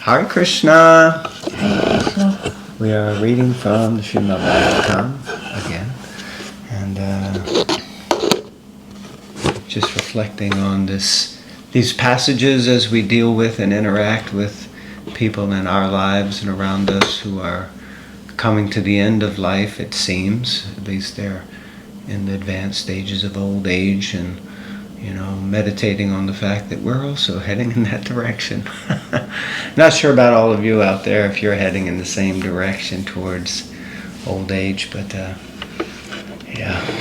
Hare Krishna. Hare Krishna. We are reading from the Srimad Bhagavatam again, and just reflecting on these passages as we deal with and interact with people in our lives and around us who are coming to the end of life, it seems. At least they're in the advanced stages of old age, and meditating on the fact that we're also heading in that direction. Not sure about all of you out there if you're heading in the same direction towards old age, but yeah,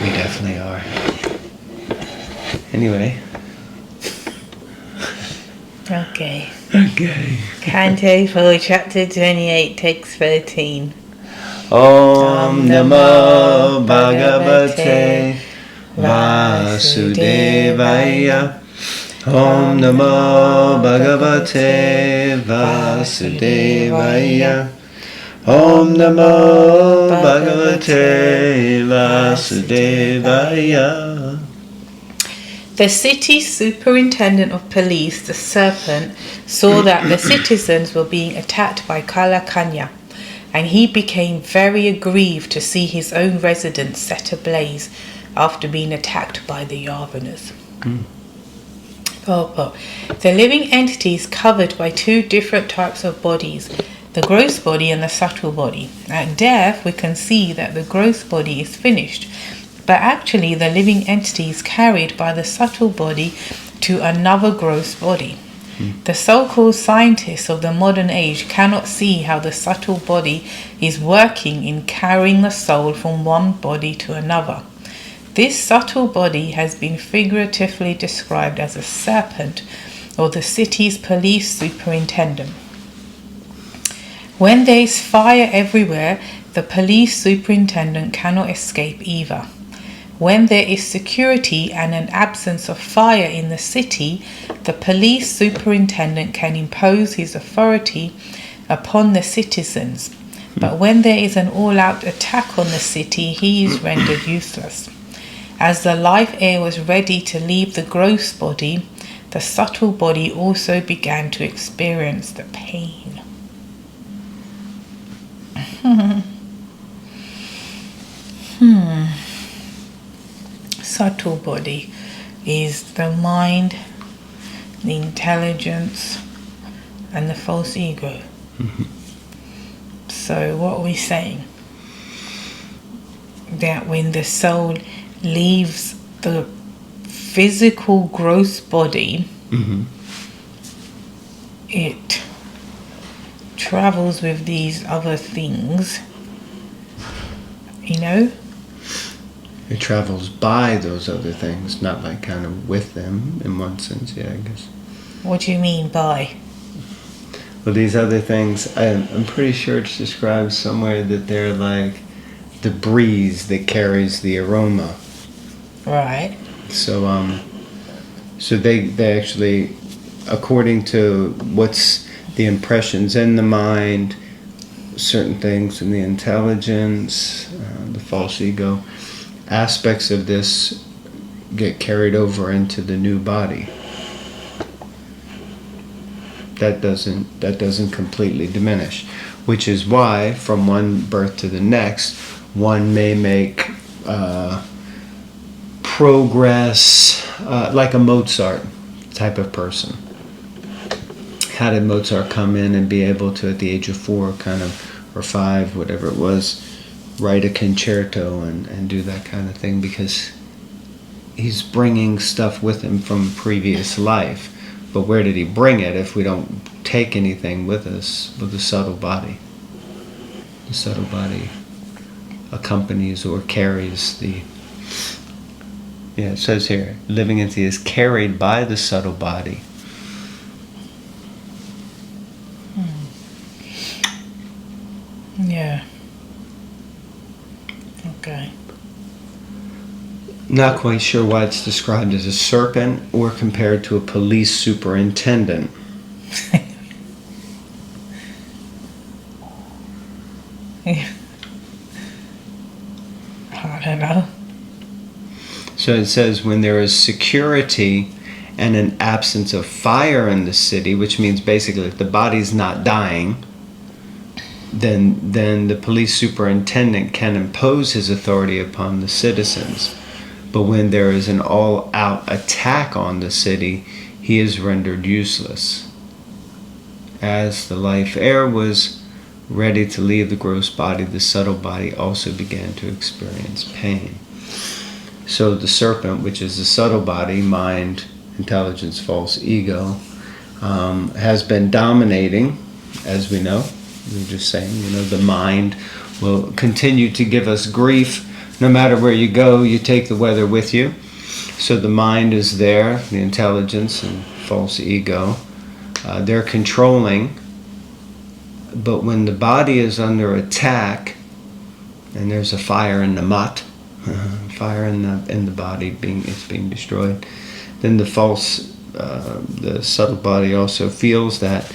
we definitely are. Anyway. Okay. Canto 4, chapter 28, text 13. Om Namo Bhagavate Vasudevaya. Om Namo Bhagavate Vasudevaya. Om Namo Bhagavate Vasudevaya. The city superintendent of police, the serpent, saw that the citizens were being attacked by Kalakanya, and he became very aggrieved to see his own residence set ablaze after being attacked by the Yavanas. Purport. The living entity is covered by two different types of bodies, the gross body and the subtle body. At death, we can see that the gross body is finished, but actually the living entity is carried by the subtle body to another gross body. The so-called scientists of the modern age cannot see how the subtle body is working in carrying the soul from one body to another. This subtle body has been figuratively described as a serpent, or the city's police superintendent. When there is fire everywhere, the police superintendent cannot escape either. When there is security and an absence of fire in the city, the police superintendent can impose his authority upon the citizens. But when there is an all-out attack on the city, he is rendered useless. As the life air was ready to leave the gross body, the subtle body also began to experience the pain. Subtle body is the mind, the intelligence, and the false ego. So what are we saying? That when the soul leaves the physical gross body, it travels with these other things, It travels by those other things, not like kind of with them in one sense, yeah, I guess. What do you mean by? Well, these other things, I'm pretty sure it's described somewhere that they're like the breeze that carries the aroma. Right. So they actually, according to what's the impressions in the mind, certain things in the intelligence, the false ego, aspects of this get carried over into the new body. That doesn't completely diminish, which is why from one birth to the next, one may make progress like a Mozart type of person. How did Mozart come in and be able to, at the age of 4 or 5, whatever it was, write a concerto and do that kind of thing? Because he's bringing stuff with him from previous life. But where did he bring it if we don't take anything with us with the subtle body? The subtle body accompanies or carries the... Yeah, it says here, living entity is carried by the subtle body. Yeah. Okay. Not quite sure why it's described as a serpent or compared to a police superintendent. I don't know. So it says when there is security and an absence of fire in the city, which means basically if the body's not dying, then the police superintendent can impose his authority upon the citizens. But when there is an all-out attack on the city, he is rendered useless. As the life air was ready to leave the gross body, the subtle body also began to experience pain. So the serpent, which is the subtle body, mind, intelligence, false ego, has been dominating, as we know. We were just saying, the mind will continue to give us grief. No matter where you go, you take the weather with you. So the mind is there, the intelligence and false ego. They're controlling. But when the body is under attack, and there's a fire in the mutt, fire in the body being destroyed, then the subtle body also feels that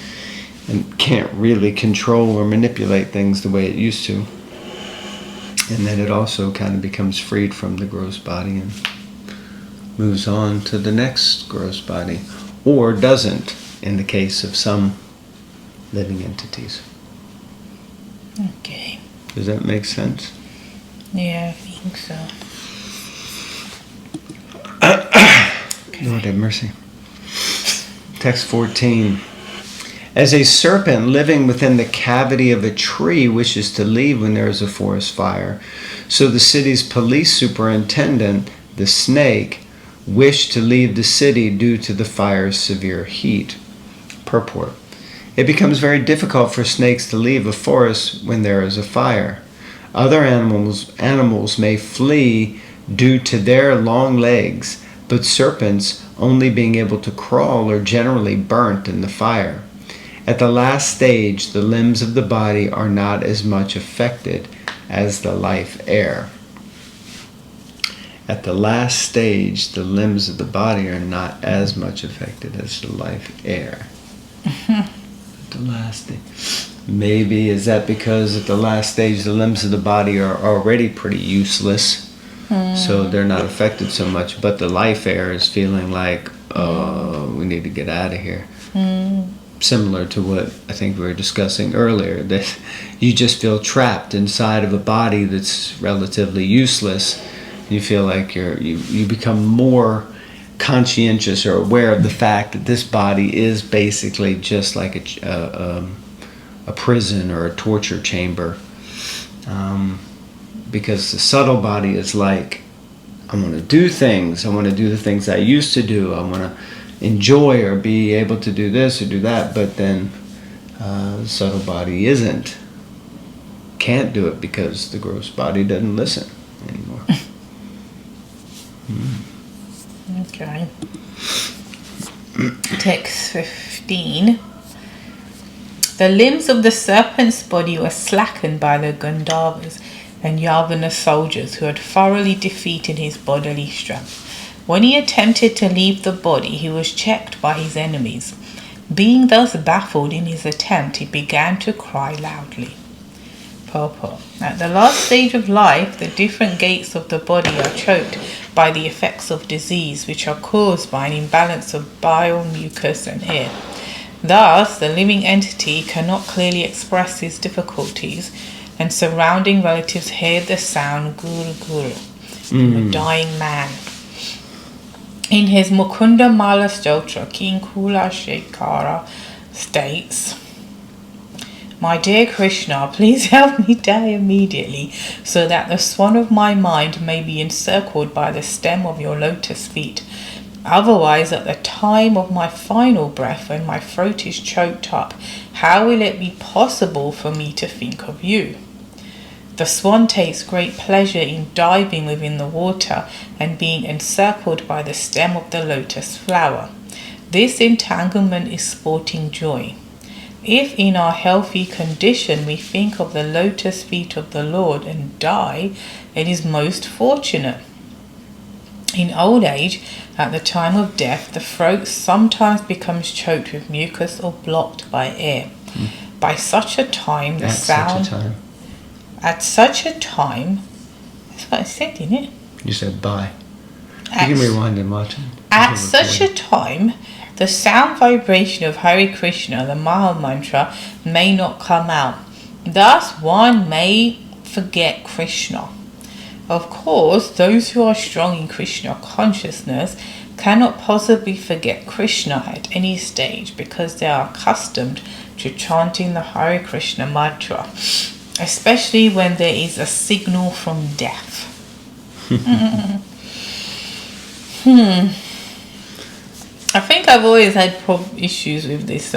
and can't really control or manipulate things the way it used to. And then it also kind of becomes freed from the gross body and moves on to the next gross body, or doesn't in the case of some living entities. Okay. Does that make sense? Yeah, I think so. Lord have mercy. Text 14. As a serpent living within the cavity of a tree wishes to leave when there is a forest fire, so the city's police superintendent, the snake, wished to leave the city due to the fire's severe heat. Purport. It becomes very difficult for snakes to leave a forest when there is a fire. Other animals may flee due to their long legs, but serpents, only being able to crawl, are generally burnt in the fire. At the last stage, the limbs of the body are not as much affected as the life air. At the last stage, the limbs of the body are not as much affected as the life air. At the last stage. Maybe is that because at the last stage, the limbs of the body are already pretty useless, so they're not affected so much, but the life air is feeling like, oh, we need to get out of here. Similar to what I think we were discussing earlier, that you just feel trapped inside of a body that's relatively useless. You feel like you become more conscientious or aware of the fact that this body is basically just like a prison or a torture chamber. Because the subtle body is like, I want to do things. I want to do the things I used to do. I want to enjoy or be able to do this or do that. But then the subtle body can't do it because the gross body doesn't listen anymore. Okay. Text 15. The limbs of the serpent's body were slackened by the Gandharvas and Yavana soldiers who had thoroughly defeated his bodily strength. When he attempted to leave the body, he was checked by his enemies. Being thus baffled in his attempt, he began to cry loudly. Purport. At the last stage of life, the different gates of the body are choked by the effects of disease, which are caused by an imbalance of bile, mucus, and air. Thus, the living entity cannot clearly express his difficulties, and surrounding relatives hear the sound guru guru from a dying man. In his Mukunda Mala Stotra, King Kula Shekara states, My dear Krishna, please help me die immediately, so that the swan of my mind may be encircled by the stem of your lotus feet. Otherwise, at the time of my final breath, when my throat is choked up, how will it be possible for me to think of you? The swan takes great pleasure in diving within the water and being encircled by the stem of the lotus flower. This entanglement is sporting joy. If in our healthy condition we think of the lotus feet of the Lord and die, it is most fortunate. In old age, at the time of death, the throat sometimes becomes choked with mucus or blocked by air. By such a time, the sound... At such a time... That's what I said, didn't it? You said by. You can rewind and watch it. At such a time, the sound vibration of Hare Krishna, the Maha Mantra, may not come out. Thus, one may forget Krishna. Of course, those who are strong in Krishna consciousness cannot possibly forget Krishna at any stage because they are accustomed to chanting the Hare Krishna mantra, especially when there is a signal from death. I think I've always had issues with this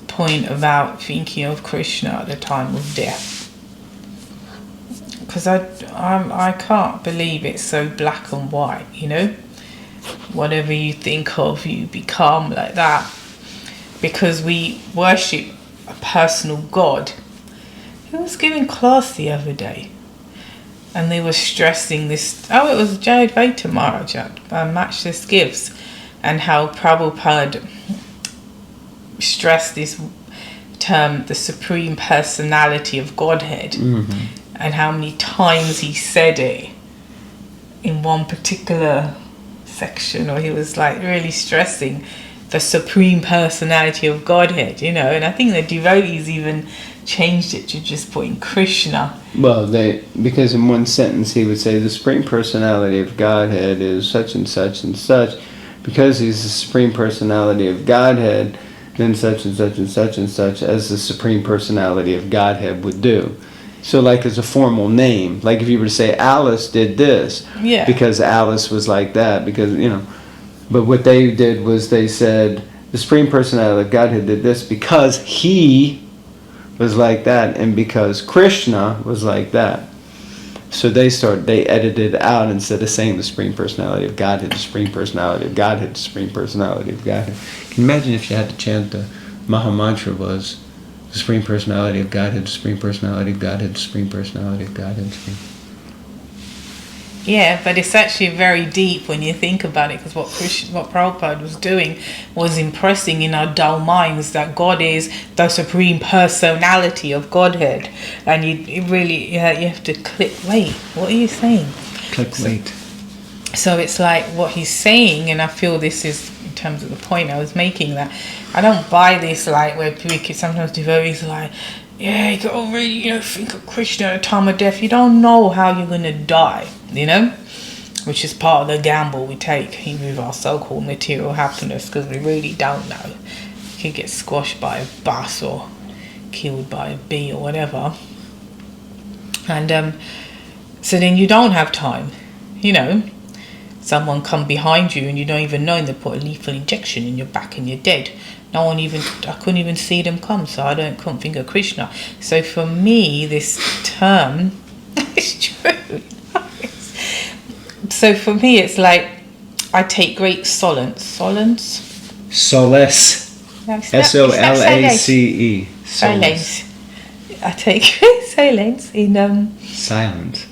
point about thinking of Krishna at the time of death. Because I can't believe it's so black and white, you know? Whatever you think of, you become like that. Because we worship a personal God. Who was giving class the other day? And they were stressing this. Oh, it was Bhagavatam Maharaj at Matchless Gifts. And how Prabhupada stressed this term, the Supreme Personality of Godhead. Mm-hmm. And how many times he said it in one particular section, or he was like really stressing the Supreme Personality of Godhead, you know. And I think the devotees even changed it to just putting Krishna. Well, because in one sentence he would say the Supreme Personality of Godhead is such and such and such. Because he's the Supreme Personality of Godhead, then such and such and such and such as the Supreme Personality of Godhead would do. So like as a formal name, like if you were to say Alice did this, because Alice was like that, because, you know, but what they did was they said the Supreme Personality of Godhead did this because he was like that and because Krishna was like that. So they edited it out instead of saying the Supreme Personality of Godhead, the Supreme Personality of Godhead, the Supreme Personality of Godhead. Can you imagine if you had to chant the Maha Mantra was the Supreme Personality of Godhead, the Supreme Personality of Godhead, the Supreme Personality of Godhead. Yeah, but it's actually very deep when you think about it, because what Prabhupada was doing was impressing in our dull minds that God is the Supreme Personality of Godhead. And you have to click, wait, what are you saying? Wait. So it's like what he's saying, and I feel this is in terms of the point I was making, that I don't buy this like where people sometimes devotees are like, yeah, you gotta really, think of Krishna at the time of death. You don't know how you're gonna die, which is part of the gamble we take with our so-called material happiness, because we really don't know. You could get squashed by a bus or killed by a bee or whatever, and so then you don't have time, Someone come behind you and you don't even know, and they put a lethal injection in your back and you're dead. I couldn't even see them come, so I couldn't think of Krishna. So for me, this term is true. So for me, it's like I take great solace. Solace. S-O-L-A-C-E. Solace. I take great solace in silence.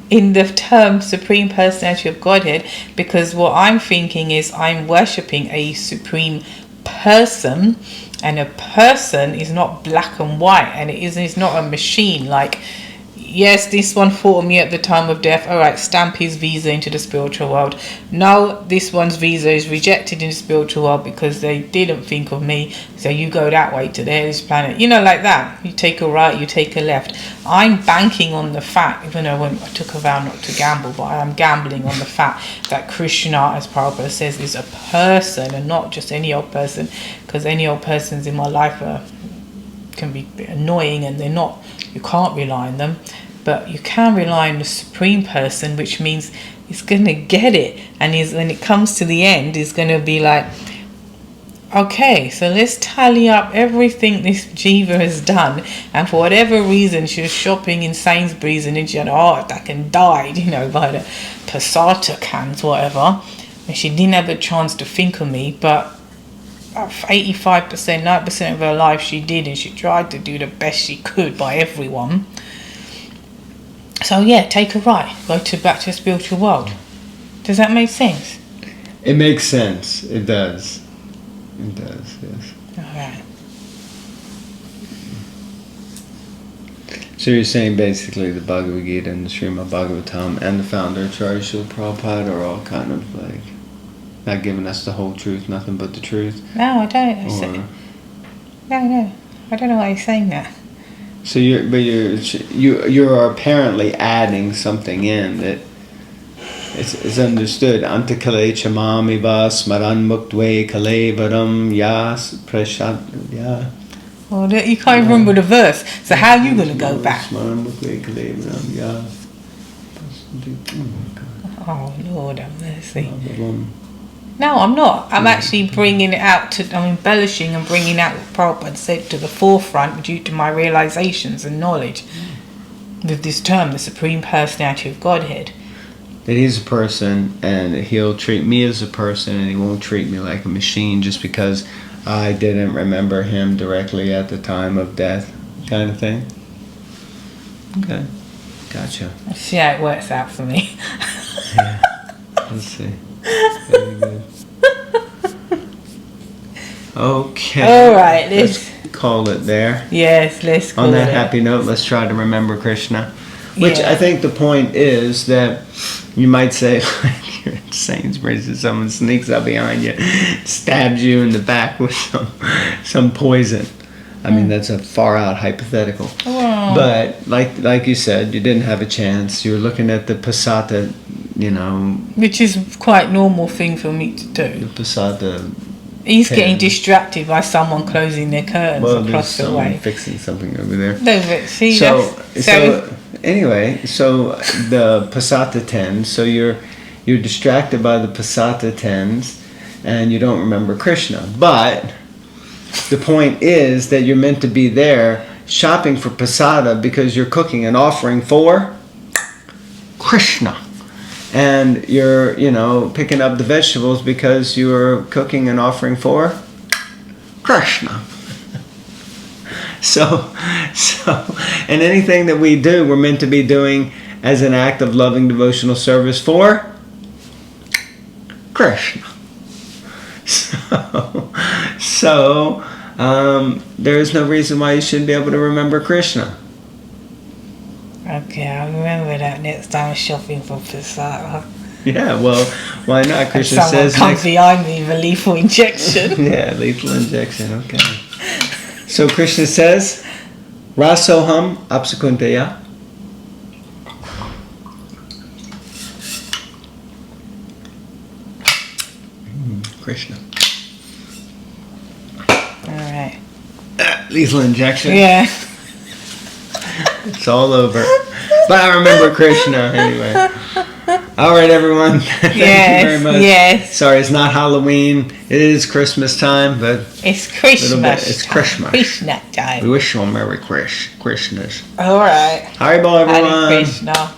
In the term Supreme Personality of Godhead, because what I'm thinking is I'm worshipping a supreme person, and a person is not black and white, and it's not a machine. Like, yes, this one thought of me at the time of death, all right, stamp his visa into the spiritual world. No, this one's visa is rejected in the spiritual world because they didn't think of me, so you go that way to the hellish planet, like that. You take a right, you take a left. I'm banking on the fact, even though I took a vow not to gamble, but I am gambling on the fact that Krishna, as Prabhupada says, is a person and not just any old person, because any old persons in my life can be a bit annoying, and they're not, you can't rely on them, but you can rely on the Supreme Person, which means he's going to get it, and when it comes to the end, he's going to be like, okay, so let's tally up everything this Jiva has done, and for whatever reason she was shopping in Sainsbury's and then she had a heart attack and died, by the passata cans, whatever, and she didn't have a chance to think of me, but 85%, 90% of her life she did, and she tried to do the best she could by everyone. So yeah, take a right, go back to the spiritual world. Does that make sense? It makes sense. It does. It does, yes. All right. So you're saying basically the Bhagavad Gita and the Srimad Bhagavatam and the founder, Srila Prabhupada, are all kind of like not giving us the whole truth, nothing but the truth? No, I don't. No. I don't know why you're saying that. So you're apparently adding something in that it's understood. Antakale chamami va smaran muktve kalevaram yas prashad ya. Well, you can't even remember the verse. So how are you going to go back? Oh, Lord have mercy. No, I'm not. I'm actually bringing it out I'm embellishing and bringing out what Prabhupada said to the forefront due to my realizations and knowledge with this term, the Supreme Personality of Godhead. That he's a person and he'll treat me as a person and he won't treat me like a machine just because I didn't remember him directly at the time of death, kind of thing. Okay, gotcha. Let's see how it works out for me. Yeah, let's see. Very good. Okay. All right, let's call it there. Yes, let's call it. On that happy note, let's try to remember Krishna. Which I think the point is that you might say, like you're in Sainsbury's and someone sneaks up behind you, stabs you in the back with some poison. I mean, that's a far out hypothetical. Oh. But like you said, you didn't have a chance. You were looking at the pasata, which is quite normal thing for me to do. The pasata. He's getting distracted by someone closing their curtains across the way. Fixing something over there. No, but see, so anyway, so the pasata tens. So you're distracted by the pasata tens, and you don't remember Krishna. But the point is that you're meant to be there shopping for pasata because you're cooking an offering for Krishna. And you're, picking up the vegetables because you're cooking an offering for Krishna. So, and anything that we do, we're meant to be doing as an act of loving devotional service for Krishna. So there is no reason why you shouldn't be able to remember Krishna. Okay, I'll remember that next time I'm shopping for pasata. Yeah, well, why not? Krishna says someone comes behind me with a lethal injection. Yeah, lethal injection, okay. So Krishna says, Rasoham apsakunteya. Krishna. Alright. Lethal injection. Yeah. It's all over. But I remember Krishna anyway. Alright, everyone. Thank you very much. Yes. Sorry, it's not Halloween. It is Christmas time, but it's Christmas. It's Christmas. Krishna time. We wish you a Merry Christmas. Alright. Hare Bol, everyone. Hare Krishna.